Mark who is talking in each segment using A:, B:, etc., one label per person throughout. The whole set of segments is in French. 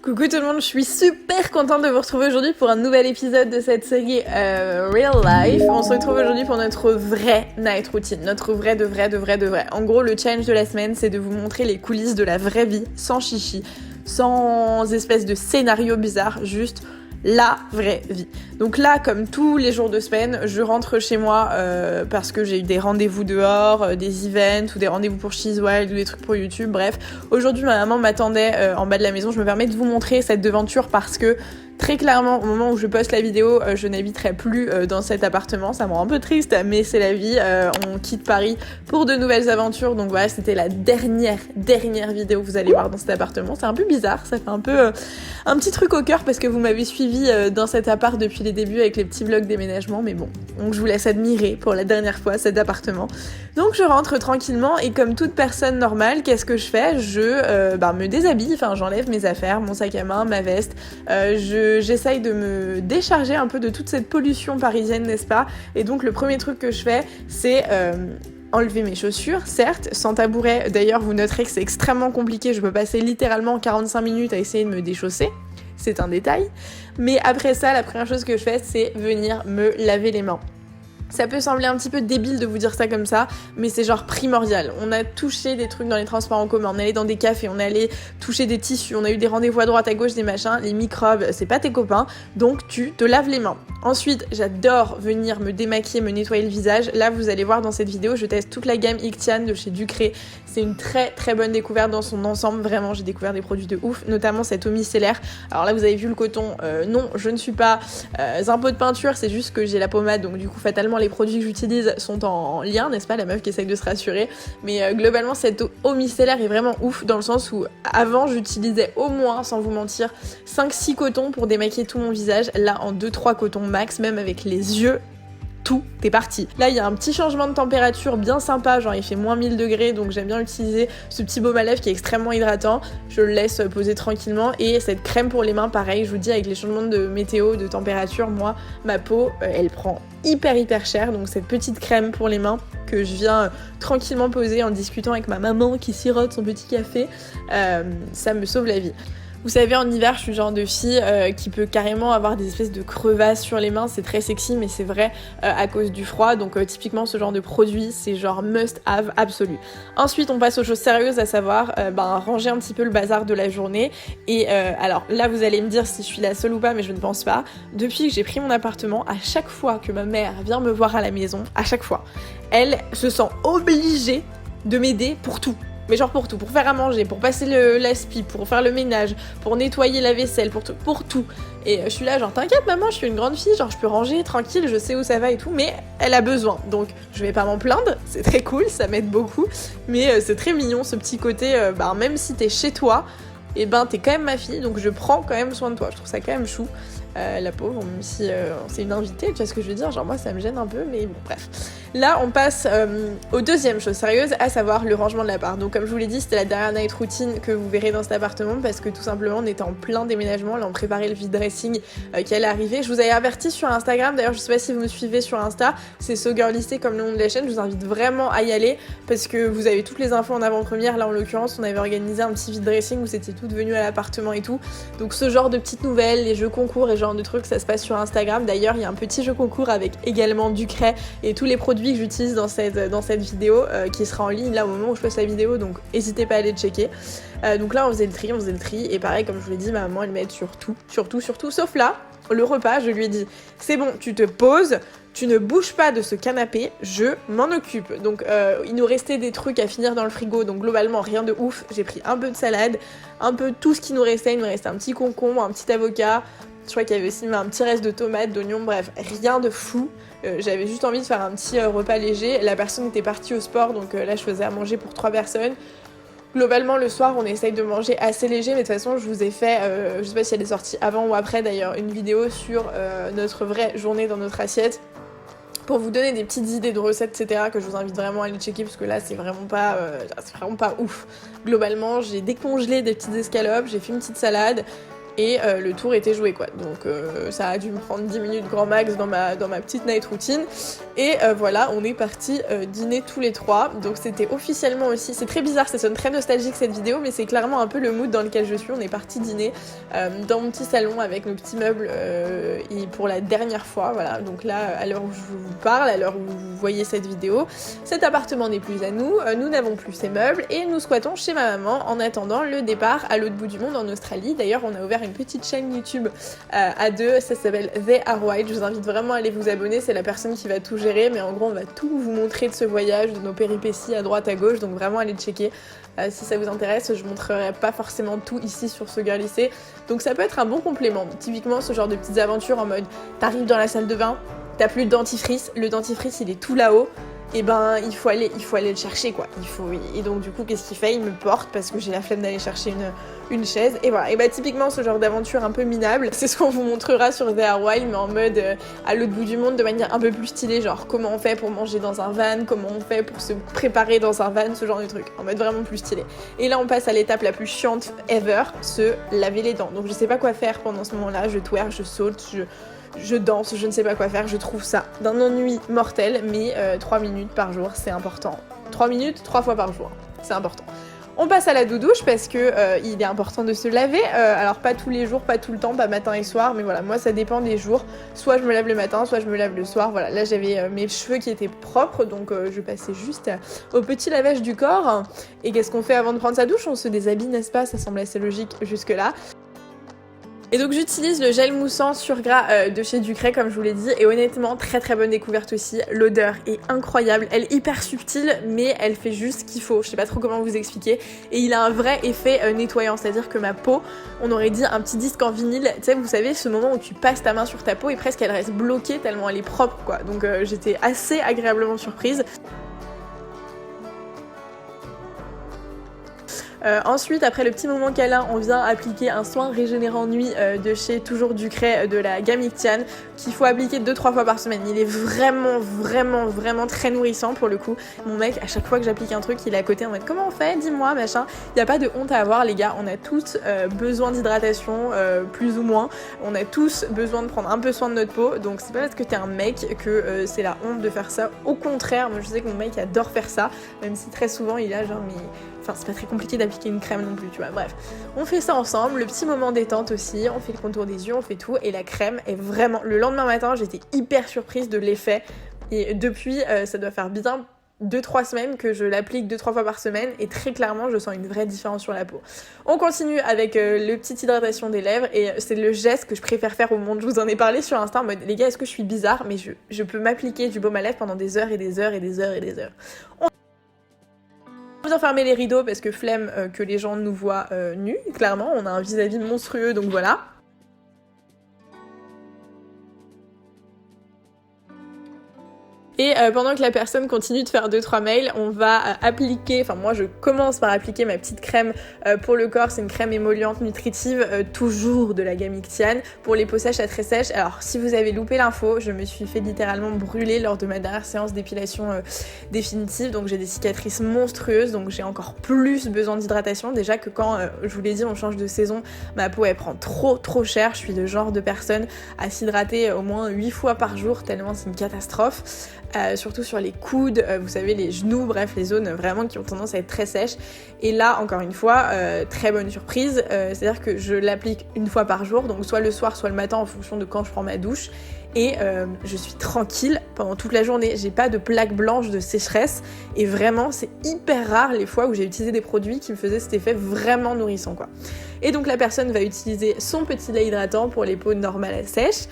A: Coucou tout le monde, je suis super contente de vous retrouver aujourd'hui pour un nouvel épisode de cette série Real Life. On se retrouve aujourd'hui pour notre vraie night routine, notre vrai de vrai. En gros, le challenge de la semaine, c'est de vous montrer les coulisses de la vraie vie, sans chichi, sans espèce de scénario bizarre, juste la vraie vie. Donc là, comme tous les jours de semaine, je rentre chez moi parce que j'ai eu des rendez-vous dehors, des events ou des rendez-vous pour She's Wild ou des trucs pour YouTube, bref. Aujourd'hui, ma maman m'attendait en bas de la maison. Je me permets de vous montrer cette devanture parce que très clairement, au moment où je poste la vidéo, je n'habiterai plus dans cet appartement. Ça me rend un peu triste, mais c'est la vie. On quitte Paris pour de nouvelles aventures. Donc voilà, c'était la dernière vidéo que vous allez voir dans cet appartement. C'est un peu bizarre, ça fait un peu un petit truc au cœur parce que vous m'avez suivi dans cet appart depuis les débuts avec les petits vlogs déménagement. Mais bon, donc je vous laisse admirer pour la dernière fois cet appartement. Donc je rentre tranquillement et comme toute personne normale, qu'est-ce que je fais ? Je me déshabille, enfin j'enlève mes affaires, mon sac à main, ma veste. J'essaye de me décharger un peu de toute cette pollution parisienne, n'est-ce pas ? Et donc le premier truc que je fais, c'est enlever mes chaussures, certes, sans tabouret. D'ailleurs, vous noterez que c'est extrêmement compliqué. Je peux passer littéralement 45 minutes à essayer de me déchausser. C'est un détail. Mais après ça, la première chose que je fais, c'est venir me laver les mains. Ça peut sembler un petit peu débile de vous dire ça comme ça, mais c'est genre primordial. On a touché des trucs dans les transports en commun, on est allé dans des cafés, on est allé toucher des tissus, on a eu des rendez-vous à droite, à gauche, des machins. Les microbes, c'est pas tes copains, donc tu te laves les mains. Ensuite, j'adore venir me démaquiller, me nettoyer le visage. Là, vous allez voir dans cette vidéo, je teste toute la gamme Ictian de chez Ducré. C'est une très bonne découverte dans son ensemble. Vraiment, j'ai découvert des produits de ouf, notamment cette eau micellaire. Alors là, vous avez vu le coton. Non, je ne suis pas un pot de peinture, c'est juste que j'ai la pommade, donc du coup, fatalement, les produits que j'utilise sont en lien, n'est-ce pas, la meuf qui essaye de se rassurer. Mais globalement, cette eau micellaire est vraiment ouf dans le sens où avant, j'utilisais au moins, sans vous mentir, 5-6 cotons pour démaquiller tout mon visage. Là, en 2-3 cotons max, même avec les yeux, tout est parti. Là, il y a un petit changement de température bien sympa, genre il fait moins 1000 degrés, donc j'aime bien utiliser ce petit baume à lèvres qui est extrêmement hydratant. Je le laisse poser tranquillement et cette crème pour les mains, pareil, je vous dis, avec les changements de météo, de température, moi, ma peau, elle prend hyper cher, donc cette petite crème pour les mains que je viens tranquillement poser en discutant avec ma maman qui sirote son petit café, ça me sauve la vie. Vous savez, en hiver, je suis le genre de fille qui peut carrément avoir des espèces de crevasses sur les mains. C'est très sexy, mais c'est vrai à cause du froid. Donc typiquement, ce genre de produit, c'est genre must-have absolu. Ensuite, on passe aux choses sérieuses, à savoir ranger un petit peu le bazar de la journée. Et alors là, vous allez me dire si je suis la seule ou pas, mais je ne pense pas. Depuis que j'ai pris mon appartement, à chaque fois que ma mère vient me voir à la maison, à chaque fois, elle se sent obligée de m'aider pour tout. Mais genre pour tout, pour faire à manger, pour passer l'aspi, pour faire le ménage, pour nettoyer la vaisselle, pour tout. Et je suis là genre t'inquiète maman, je suis une grande fille, genre je peux ranger tranquille, je sais où ça va et tout, mais elle a besoin. Donc je vais pas m'en plaindre, c'est très cool, ça m'aide beaucoup, mais c'est très mignon ce petit côté, même si t'es chez toi, et t'es quand même ma fille, donc je prends quand même soin de toi, je trouve ça quand même chou. La pauvre, même si c'est une invitée, tu vois ce que je veux dire, genre moi ça me gêne un peu, mais bon bref. Là on passe aux deuxième chose sérieuse, à savoir le rangement de l'appart. Donc comme je vous l'ai dit, c'était la dernière night routine que vous verrez dans cet appartement parce que tout simplement on était en plein déménagement, là on préparait le vide dressing qui allait arriver. Je vous avais averti sur Instagram, d'ailleurs je sais pas si vous me suivez sur Insta, c'est SoGirlisté comme le nom de la chaîne, je vous invite vraiment à y aller parce que vous avez toutes les infos en avant-première. Là en l'occurrence on avait organisé un petit vide dressing où c'était toutes venues à l'appartement et tout. Donc ce genre de petites nouvelles, les jeux concours et genre de trucs, ça se passe sur Instagram. D'ailleurs il y a un petit jeu concours avec également Ducré et tous les produits que j'utilise dans cette vidéo qui sera en ligne là au moment où je poste la vidéo, donc n'hésitez pas à aller checker. Donc là on faisait le tri et pareil comme je vous l'ai dit, ma maman elle m'aide sur tout, sauf là, le repas, je lui ai dit c'est bon, tu te poses, tu ne bouges pas de ce canapé, je m'en occupe. Donc il nous restait des trucs à finir dans le frigo, donc globalement rien de ouf. J'ai pris un peu de salade, un peu tout ce qui nous restait, il nous restait un petit concombre, un petit avocat, je crois qu'il y avait aussi un petit reste de tomates, d'oignons, bref, rien de fou. J'avais juste envie de faire un petit repas léger. La personne était partie au sport, donc là je faisais à manger pour 3 personnes. Globalement, le soir, on essaye de manger assez léger, mais de toute façon, je vous ai fait, je sais pas si elle est sortie avant ou après d'ailleurs, une vidéo sur notre vraie journée dans notre assiette, pour vous donner des petites idées de recettes, etc., que je vous invite vraiment à aller checker, parce que là, c'est vraiment pas ouf. Globalement, j'ai décongelé des petites escalopes, j'ai fait une petite salade, et le tour était joué quoi. Donc ça a dû me prendre 10 minutes grand max dans ma petite night routine. Et voilà, on est partis dîner tous les trois. Donc c'était officiellement aussi, c'est très bizarre, ça sonne très nostalgique cette vidéo, mais c'est clairement un peu le mood dans lequel je suis. On est partis dîner dans mon petit salon avec nos petits meubles et pour la dernière fois, voilà. Donc là, à l'heure où je vous parle, à l'heure où vous voyez cette vidéo, cet appartement n'est plus à nous, nous n'avons plus ces meubles et nous squattons chez ma maman en attendant le départ à l'autre bout du monde en Australie. D'ailleurs, on a ouvert une petite chaîne YouTube à deux, ça s'appelle They Are White. Je vous invite vraiment à aller vous abonner, c'est la personne qui va tout gérer, mais en gros on va tout vous montrer de ce voyage, de nos péripéties à droite à gauche, donc vraiment allez checker si ça vous intéresse. Je montrerai pas forcément tout ici sur ce girl lycée, donc ça peut être un bon complément. Typiquement ce genre de petites aventures en mode t'arrives dans la salle de bain, t'as plus de dentifrice, le dentifrice il est tout là-haut, et ben il faut aller le chercher quoi. Et donc du coup qu'est-ce qu'il fait? Il me porte parce que j'ai la flemme d'aller chercher une chaise, et voilà. Et bah typiquement ce genre d'aventure un peu minable, c'est ce qu'on vous montrera sur The Are Wild, mais en mode à l'autre bout du monde, de manière un peu plus stylée, genre comment on fait pour manger dans un van, comment on fait pour se préparer dans un van, ce genre de truc, en mode vraiment plus stylé. Et là on passe à l'étape la plus chiante ever, se laver les dents. Donc je sais pas quoi faire pendant ce moment-là, je twerk, je saute, je danse, je ne sais pas quoi faire, je trouve ça d'un ennui mortel, mais 3 minutes par jour, c'est important. 3 minutes, 3 fois par jour, c'est important. On passe à la douche parce que il est important de se laver, alors pas tous les jours, pas tout le temps, pas matin et soir, mais voilà, moi ça dépend des jours, soit je me lave le matin, soit je me lave le soir, voilà. Là j'avais mes cheveux qui étaient propres, donc je passais juste au petit lavage du corps. Et qu'est-ce qu'on fait avant de prendre sa douche? On se déshabille, n'est-ce pas? Ça semble assez logique jusque là. Et donc j'utilise le gel moussant sur gras de chez Ducray comme je vous l'ai dit, et honnêtement très très bonne découverte aussi, l'odeur est incroyable, elle est hyper subtile mais elle fait juste ce qu'il faut, je sais pas trop comment vous expliquer, et il a un vrai effet nettoyant, c'est-à-dire que ma peau, on aurait dit un petit disque en vinyle, tu sais, vous savez ce moment où tu passes ta main sur ta peau et presque elle reste bloquée tellement elle est propre quoi, donc j'étais assez agréablement surprise. Ensuite, après le petit moment câlin, on vient appliquer un soin régénérant nuit de chez toujours Ducray de la gamme Ictian, qu'il faut appliquer 2-3 fois par semaine. Il est vraiment très nourrissant pour le coup. Mon mec, à chaque fois que j'applique un truc, il est à côté en mode comment on fait, dis-moi, machin. Il n'y a pas de honte à avoir les gars, on a tous besoin d'hydratation, plus ou moins. On a tous besoin de prendre un peu soin de notre peau, donc c'est pas parce que t'es un mec que c'est la honte de faire ça. Au contraire, moi je sais que mon mec adore faire ça, même si très souvent il a genre mais... Enfin, c'est pas très compliqué d'appliquer une crème non plus, tu vois. Bref, on fait ça ensemble, le petit moment détente aussi, on fait le contour des yeux, on fait tout, et la crème est vraiment... Le lendemain matin, j'étais hyper surprise de l'effet, et depuis, ça doit faire bien 2-3 semaines que je l'applique 2-3 fois par semaine, et très clairement, je sens une vraie différence sur la peau. On continue avec le petit hydratation des lèvres, et c'est le geste que je préfère faire au monde. Je vous en ai parlé sur Insta en mode, les gars, est-ce que je suis bizarre? Mais je peux m'appliquer du baume à lèvres pendant des heures et des heures et des heures et des heures. On vient fermer les rideaux parce que flemme que les gens nous voient nus, clairement, on a un vis-à-vis monstrueux, donc voilà. Et pendant que la personne continue de faire 2-3 mails, on va appliquer, enfin moi je commence par appliquer ma petite crème pour le corps, c'est une crème émolliente nutritive, toujours de la gamme Ictian, pour les peaux sèches à très sèches. Alors si vous avez loupé l'info, je me suis fait littéralement brûler lors de ma dernière séance d'épilation définitive, donc j'ai des cicatrices monstrueuses, donc j'ai encore plus besoin d'hydratation. Déjà que quand, je vous l'ai dit, on change de saison, ma peau elle prend trop cher, je suis le genre de personne à s'hydrater au moins 8 fois par jour, tellement c'est une catastrophe. Surtout sur les coudes, vous savez, les genoux, bref, les zones vraiment qui ont tendance à être très sèches. Et là, encore une fois, très bonne surprise, c'est-à-dire que je l'applique une fois par jour, donc soit le soir, soit le matin en fonction de quand je prends ma douche. Et je suis tranquille pendant toute la journée, j'ai pas de plaques blanches de sécheresse, et vraiment c'est hyper rare les fois où j'ai utilisé des produits qui me faisaient cet effet vraiment nourrissant quoi. Et donc la personne va utiliser son petit lait hydratant pour les peaux normales à sèches,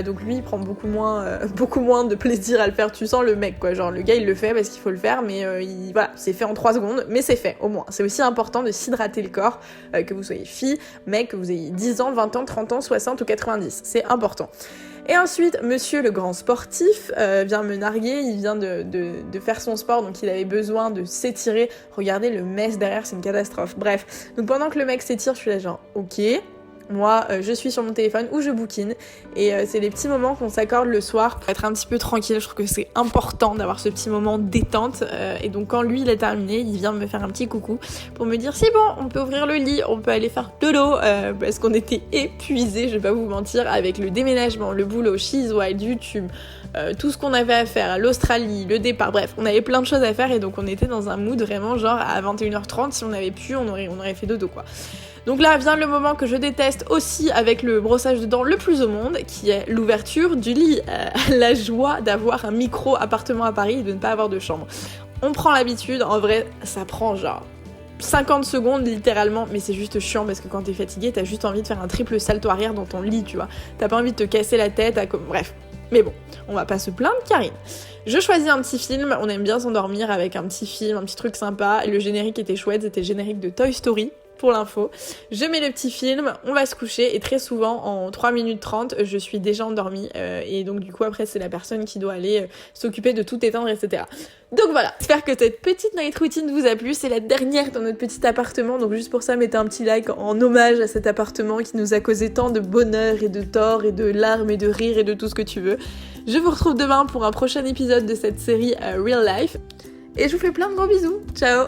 A: donc lui il prend beaucoup moins de plaisir à le faire, tu sens le mec quoi, genre le gars il le fait parce qu'il faut le faire, mais voilà, c'est fait en 3 secondes, mais c'est fait au moins. C'est aussi important de s'hydrater le corps, que vous soyez fille, mec, que vous ayez 10 ans, 20 ans, 30 ans, 60 ou 90, c'est important. Et ensuite, monsieur le grand sportif vient me narguer, il vient de faire son sport, donc il avait besoin de s'étirer. Regardez le mess derrière, c'est une catastrophe. Bref, donc pendant que le mec s'étire, je suis là genre, ok, moi je suis sur mon téléphone ou je bouquine et c'est les petits moments qu'on s'accorde le soir pour être un petit peu tranquille. Je trouve que c'est important d'avoir ce petit moment détente et donc quand lui il est terminé, il vient me faire un petit coucou pour me dire c'est bon, on peut ouvrir le lit, on peut aller faire dodo parce qu'on était épuisés, je vais pas vous mentir, avec le déménagement, le boulot, She's Wild, YouTube, tout ce qu'on avait à faire, l'Australie, le départ, bref, on avait plein de choses à faire et donc on était dans un mood vraiment genre à 21h30, si on avait pu, on aurait fait dodo quoi. Donc là vient le moment que je déteste aussi avec le brossage de dents le plus au monde, qui est l'ouverture du lit. La joie d'avoir un micro-appartement à Paris et de ne pas avoir de chambre. On prend l'habitude, en vrai ça prend genre 50 secondes littéralement, mais c'est juste chiant parce que quand t'es fatigué, t'as juste envie de faire un triple salto arrière dans ton lit, tu vois. T'as pas envie de te casser la tête, bref. Mais bon, on va pas se plaindre, Karine. Je choisis un petit film, on aime bien s'endormir avec un petit film, un petit truc sympa. Le générique était chouette, c'était le générique de Toy Story. Pour l'info, je mets le petit film, on va se coucher et très souvent en 3 minutes 30 je suis déjà endormie et donc du coup après c'est la personne qui doit aller s'occuper de tout éteindre etc. Donc voilà, j'espère que cette petite night routine vous a plu, c'est la dernière dans notre petit appartement donc juste pour ça mettez un petit like en hommage à cet appartement qui nous a causé tant de bonheur et de tort et de larmes et de rire et de tout ce que tu veux. Je vous retrouve demain pour un prochain épisode de cette série Real Life et je vous fais plein de gros bisous, ciao.